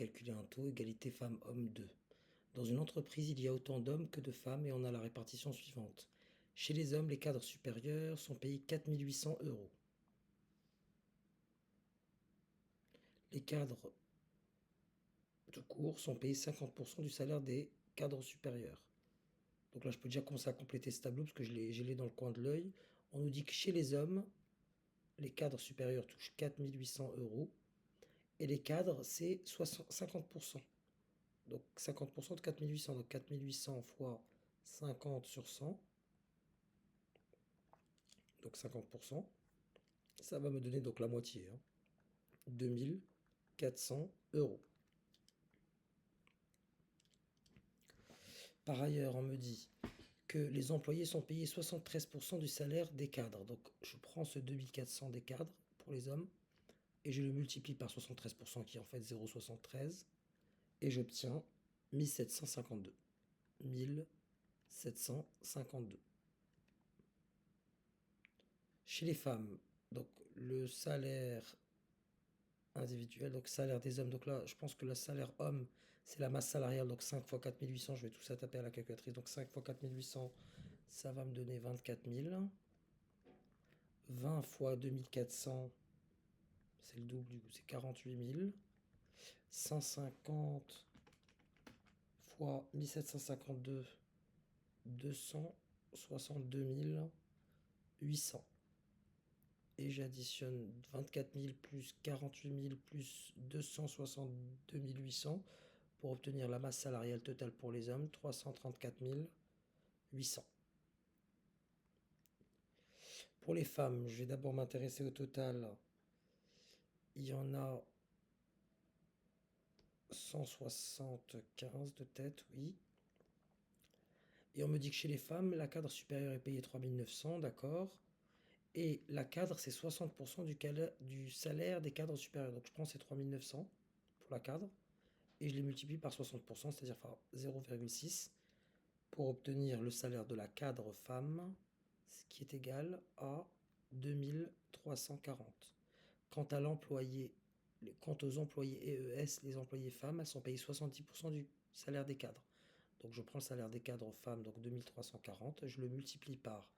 Calculer un taux, égalité femmes-hommes 2. Dans une entreprise, il y a autant d'hommes que de femmes et on a la répartition suivante. Chez les hommes, les cadres supérieurs sont payés 4 800 euros. Les cadres tout court sont payés 50% du salaire des cadres supérieurs. Donc là, je peux déjà commencer à compléter ce tableau parce que je l'ai dans le coin de l'œil. On nous dit que chez les hommes, les cadres supérieurs touchent 4 800 euros et les cadres, c'est 50%. Donc 50% de 4 800. Donc 4 800 fois 50 sur 100. Donc 50%. Ça va me donner donc la moitié. 2400 euros. Par ailleurs, on me dit que les employés sont payés 73% du salaire des cadres. Donc je prends ce 2400 des cadres pour les hommes et je le multiplie par 73% qui est en fait 0,73 et j'obtiens 1752. 1752. Chez les femmes, donc le salaire individuel, donc salaire des hommes, donc là je pense que le salaire homme c'est la masse salariale, donc 5 fois 4800, je vais tout ça taper à la calculatrice, donc 5 fois 4800 ça va me donner 24 000. 20 fois 2400 c'est le double, du coup c'est 48 000. 150 fois 1752, 262 800. Et j'additionne 24 000 plus 48 000 plus 262 800 pour obtenir la masse salariale totale pour les hommes, 334 800. Pour les femmes, je vais d'abord m'intéresser au total. Il y en a 175 de tête, oui. Et on me dit que chez les femmes, la cadre supérieure est payée 3 900, d'accord. Et la cadre, c'est 60% du salaire des cadres supérieurs. Donc je prends ces 3 900 pour la cadre et je les multiplie par 60%, c'est-à-dire par 0,6 pour obtenir le salaire de la cadre femme, ce qui est égal à 2340. Quant à l'employé, quant aux employés EES, les employés femmes, elles sont payées 70% du salaire des cadres. Donc je prends le salaire des cadres femmes, donc 2340, je le multiplie par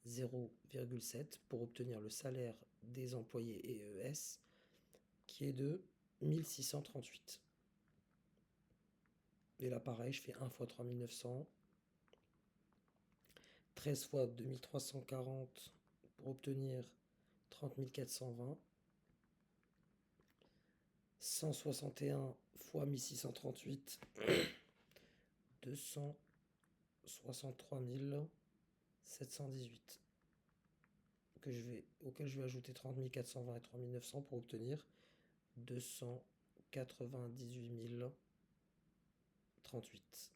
0,7 pour obtenir le salaire des employés EES qui est de 1638. Et là pareil, je fais 1 fois 3900, 13 fois 2340 pour obtenir 30 420, 161 fois 1638, 263 718 auquel je vais ajouter 30 420 et 3 900 pour obtenir 298 038.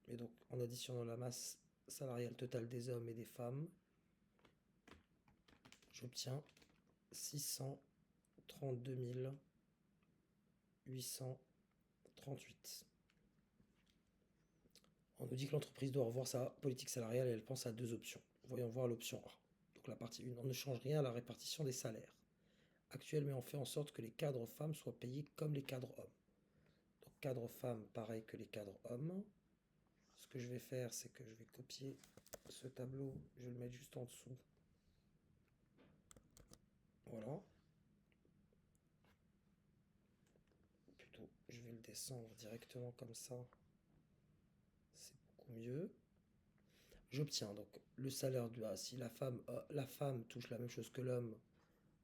Et donc en additionnant la masse salariale totale des hommes et des femmes, j'obtiens 632 838. On nous dit que l'entreprise doit revoir sa politique salariale et elle pense à deux options. Voyons voir l'option A. Donc la partie 1, on ne change rien à la répartition des salaires actuels, mais on fait en sorte que les cadres femmes soient payés comme les cadres hommes. Donc cadres femmes, pareil que les cadres hommes. Ce que je vais faire, c'est que je vais copier ce tableau, je vais le mettre juste en dessous. Voilà. Plutôt, je vais le descendre directement comme ça. C'est beaucoup mieux. J'obtiens donc le salaire du A. Si la femme touche la même chose que l'homme,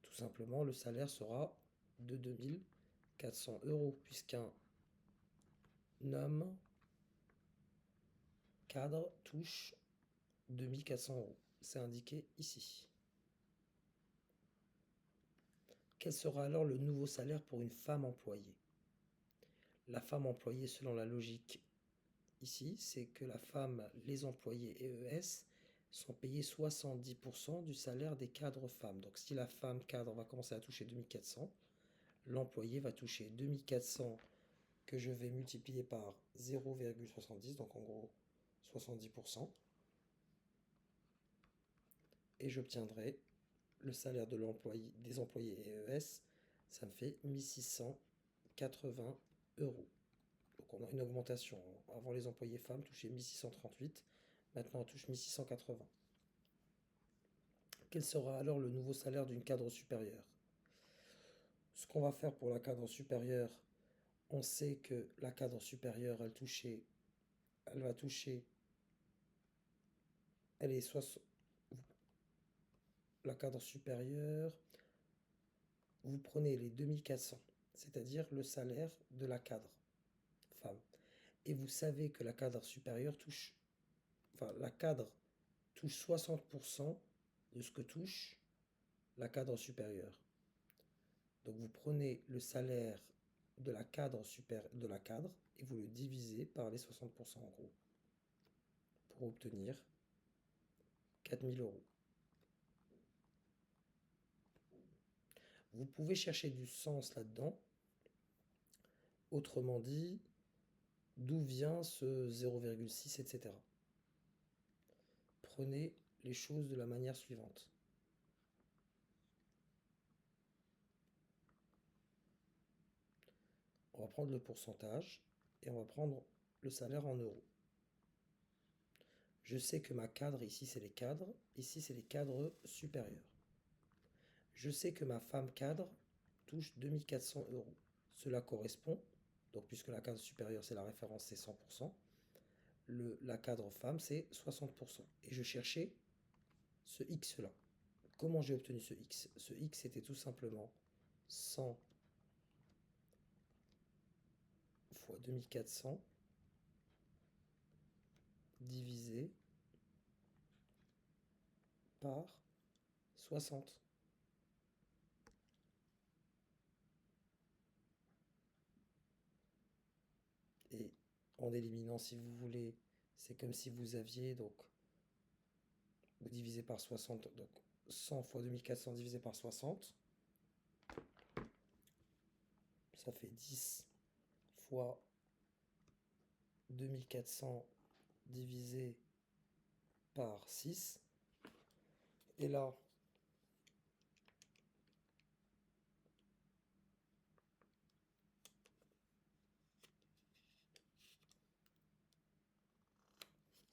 tout simplement, le salaire sera de 2400 euros, puisqu'un homme cadre touche 2400 euros. C'est indiqué ici. Quel sera alors le nouveau salaire pour une femme employée? La femme employée, selon la logique ici, c'est que les employés EES sont payés 70% du salaire des cadres femmes. Donc si la femme cadre va commencer à toucher 2400, l'employé va toucher 2400 que je vais multiplier par 0,70, donc en gros 70%, et j'obtiendrai le salaire des employés EES, ça me fait 1639 1680 euros. Donc on a une augmentation. Avant, les employés femmes touchaient 1638, maintenant on touche 1680. Quel sera alors le nouveau salaire d'une cadre supérieure? Ce qu'on va faire pour la cadre supérieure, on sait que la cadre supérieure, elle va toucher, elle est la cadre supérieure, vous prenez les 2400, c'est-à-dire le salaire de la cadre femme. Et vous savez que la cadre supérieure touche, enfin la cadre touche 60% de ce que touche la cadre supérieure. Donc vous prenez le salaire de la cadre de la cadre et vous le divisez par les 60% en gros pour obtenir 4000 euros. Vous pouvez chercher du sens là-dedans. Autrement dit, d'où vient ce 0,6, etc. Prenez les choses de la manière suivante. On va prendre le pourcentage et on va prendre le salaire en euros. Je sais que ma cadre, ici c'est les cadres, ici c'est les cadres supérieurs. Je sais que ma femme cadre touche 2400 euros. Cela correspond, donc puisque la cadre supérieure c'est la référence, c'est 100%, la cadre femme c'est 60%. Et je cherchais ce X là. Comment j'ai obtenu ce X? Ce X c'était tout simplement 100 fois 2400 divisé par 60. Et en éliminant, si vous voulez, c'est comme si vous aviez, donc, vous divisez par 60, donc 100 fois 2400 divisé par 60, ça fait 10 fois 2400 divisé par 6. Et là,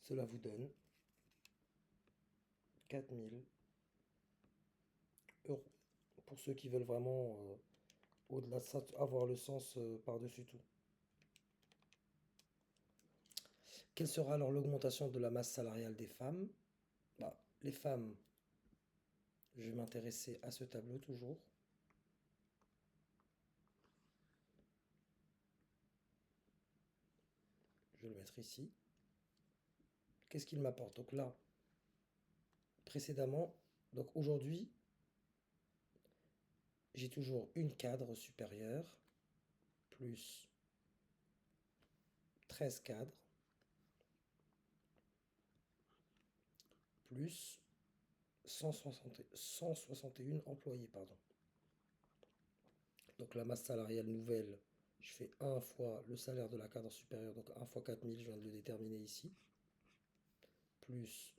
cela vous donne 4000 euros. Pour ceux qui veulent vraiment, au-delà de ça, avoir le sens par-dessus tout. Quelle sera alors l'augmentation de la masse salariale des femmes? Les femmes, je vais m'intéresser à ce tableau toujours. Je vais le mettre ici. Qu'est-ce qu'il m'apporte? Donc là, précédemment, donc aujourd'hui, j'ai toujours une cadre supérieure plus 13 cadres plus 161 employés. Pardon. Donc la masse salariale nouvelle, je fais 1 fois le salaire de la cadre supérieure, donc 1 fois 4000, je viens de le déterminer ici, plus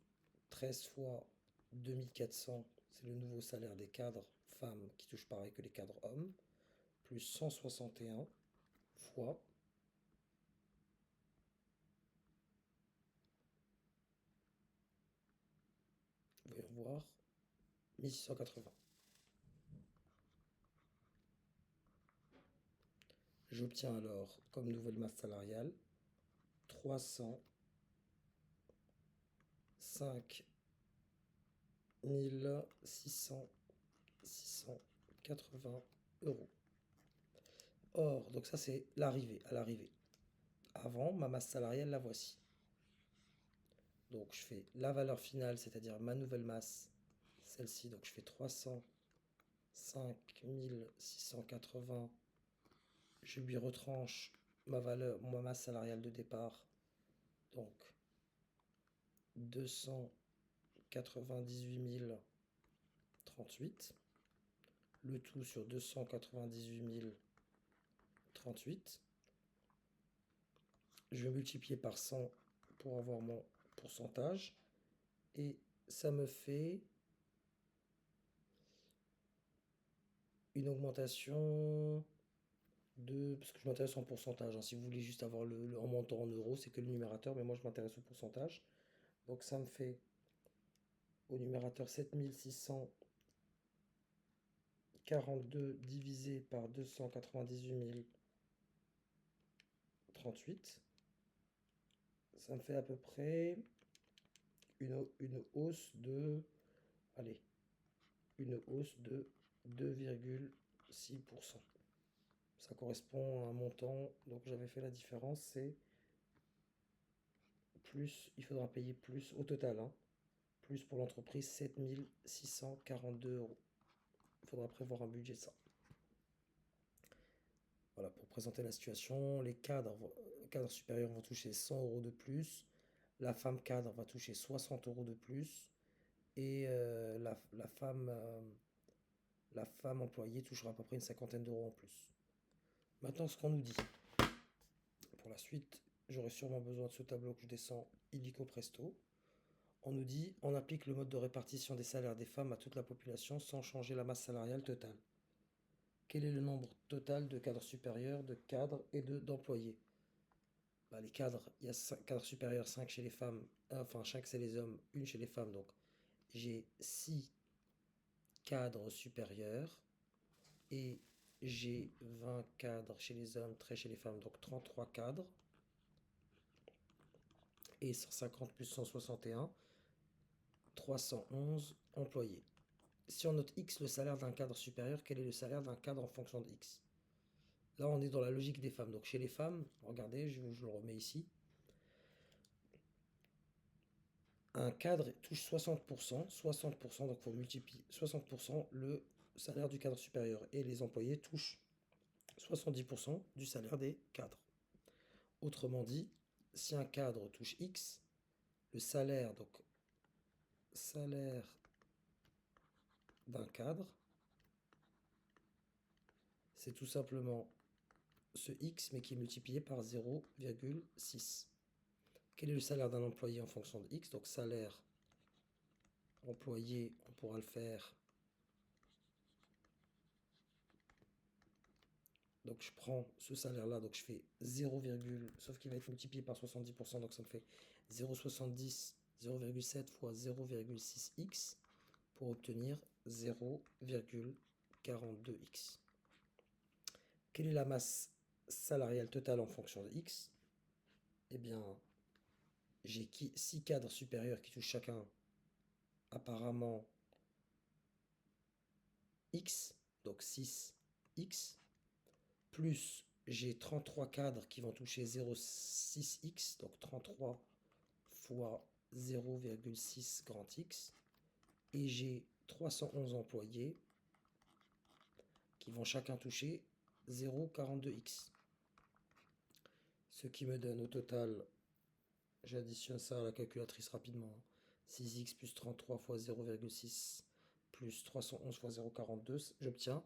13 fois 2400, c'est le nouveau salaire des cadres femmes qui touchent pareil que les cadres hommes, plus 161 fois vous pouvez voir 1680. J'obtiens alors comme nouvelle masse salariale 305 680 euros. Or, donc ça c'est l'arrivée, à l'arrivée. Avant, ma masse salariale, la voici. Donc je fais la valeur finale, c'est-à-dire ma nouvelle masse, celle-ci. Donc je fais 305 680. Je lui retranche ma masse salariale de départ. Donc 298 038. Le tout sur 298 038. Je vais multiplier par 100 pour avoir mon pourcentage. Et ça me fait une augmentation parce que je m'intéresse en pourcentage, hein. Si vous voulez juste avoir en montant en euros, c'est que le numérateur, mais moi je m'intéresse au pourcentage. Donc ça me fait au numérateur 7642 divisé par 298 038. Ça me fait à peu près une hausse de, allez, une hausse de 2,6%. Ça correspond à un montant, donc j'avais fait la différence, c'est plus, il faudra payer plus au total, hein, plus pour l'entreprise 7642 euros. Il faudra prévoir un budget de ça. Voilà, pour présenter la situation, les cadres supérieurs vont toucher 100 euros de plus, la femme cadre va toucher 60 euros de plus, et la femme employée touchera à peu près une cinquantaine d'euros en plus. Maintenant, ce qu'on nous dit. Pour la suite, j'aurai sûrement besoin de ce tableau que je descends illico presto. On nous dit, on applique le mode de répartition des salaires des femmes à toute la population sans changer la masse salariale totale. Quel est le nombre total de cadres supérieurs, de cadres et d'employés? Les cadres, il y a 5 cadres supérieurs, 5 chez les femmes, enfin 5 c'est les hommes, 1 chez les femmes, donc j'ai 6 cadres supérieurs et j'ai 20 cadres chez les hommes, 13 chez les femmes, donc 33 cadres. Et 150 plus 161, 311 employés. Si on note X le salaire d'un cadre supérieur, quel est le salaire d'un cadre en fonction de X? Là, on est dans la logique des femmes. Donc chez les femmes, regardez, je le remets ici. Un cadre touche 60%, 60%, donc il faut multiplier 60% le salaire du cadre supérieur. Et les employés touchent 70% du salaire des cadres. Autrement dit, si un cadre touche X, le salaire, donc salaire d'un cadre, c'est tout simplement ce X, mais qui est multiplié par 0,6. Quel est le salaire d'un employé en fonction de X? Donc salaire employé, on pourra le faire. Donc je prends ce salaire-là, donc je fais 0, sauf qu'il va être multiplié par 70%, donc ça me fait 0,70, 0,7 fois 0,6x pour obtenir 0,42x. Quelle est la masse salariale totale en fonction de x? Eh bien, j'ai 6 cadres supérieurs qui touchent chacun apparemment x, donc 6x, plus j'ai 33 cadres qui vont toucher 0,6x, donc 33 fois 0,6 grand x, et j'ai 311 employés qui vont chacun toucher 0,42x. Ce qui me donne au total, j'additionne ça à la calculatrice rapidement, 6x plus 33 fois 0,6 plus 311 fois 0,42, j'obtiens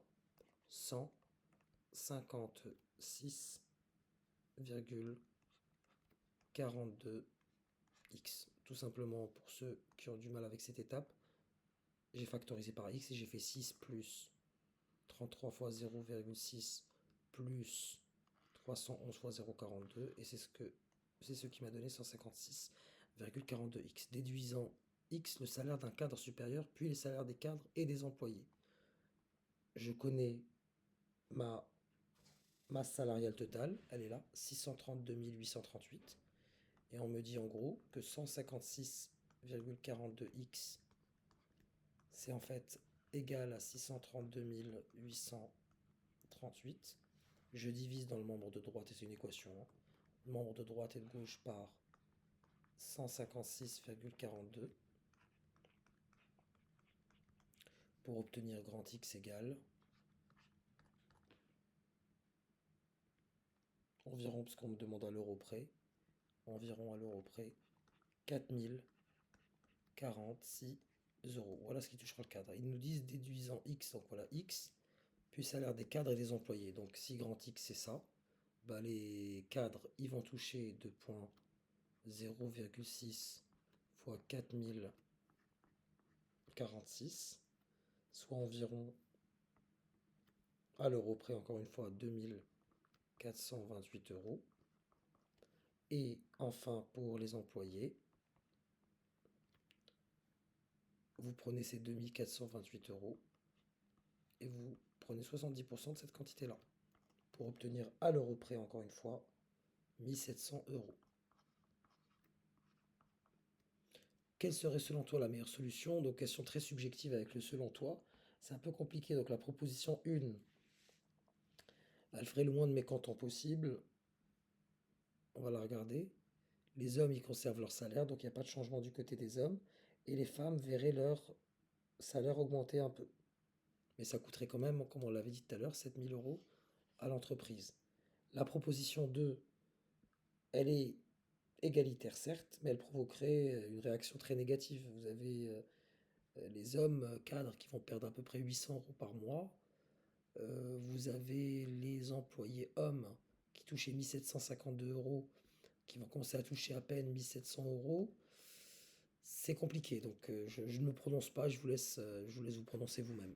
156,42x. Tout simplement, pour ceux qui ont du mal avec cette étape, j'ai factorisé par x et j'ai fait 6 plus 33 fois 0,6 plus 311 fois 0,42, et c'est ce qui m'a donné 156,42x, déduisant x le salaire d'un cadre supérieur, puis les salaires des cadres et des employés. Je connais ma masse salariale totale, elle est là, 632 838, et on me dit en gros que 156,42x, c'est en fait égal à 632 838. Je divise dans le membre de droite, et c'est une équation, hein, le membre de droite et de gauche par 156,42 pour obtenir grand X égale environ, parce qu'on me demande à l'euro près, environ à l'euro près, 4046 euros. Voilà ce qui touchera le cadre. Ils nous disent déduisant X, donc voilà X, puis salaire des cadres et des employés. Donc si grand X c'est ça, les cadres ils vont toucher 2,0,6 fois 4046, soit environ à l'euro près, encore une fois, 2000 428 euros. Et enfin, pour les employés, vous prenez ces 2428 euros et vous prenez 70% de cette quantité-là pour obtenir à l'euro près, encore une fois, 1700 euros. Quelle serait selon toi la meilleure solution? Donc, question très subjective avec le selon toi. C'est un peu compliqué. Donc, la proposition 1, elle ferait le moins de mécontents possible. On va la regarder. Les hommes, ils conservent leur salaire, donc il n'y a pas de changement du côté des hommes. Et les femmes verraient leur salaire augmenter un peu. Mais ça coûterait quand même, comme on l'avait dit tout à l'heure, 7000 euros à l'entreprise. La proposition 2, elle est égalitaire certes, mais elle provoquerait une réaction très négative. Vous avez les hommes cadres qui vont perdre à peu près 800 euros par mois. Vous avez les employés hommes qui touchaient 1752 euros, qui vont commencer à toucher à peine 1700 euros. C'est compliqué, donc je ne me prononce pas, je vous laisse vous prononcer vous-même.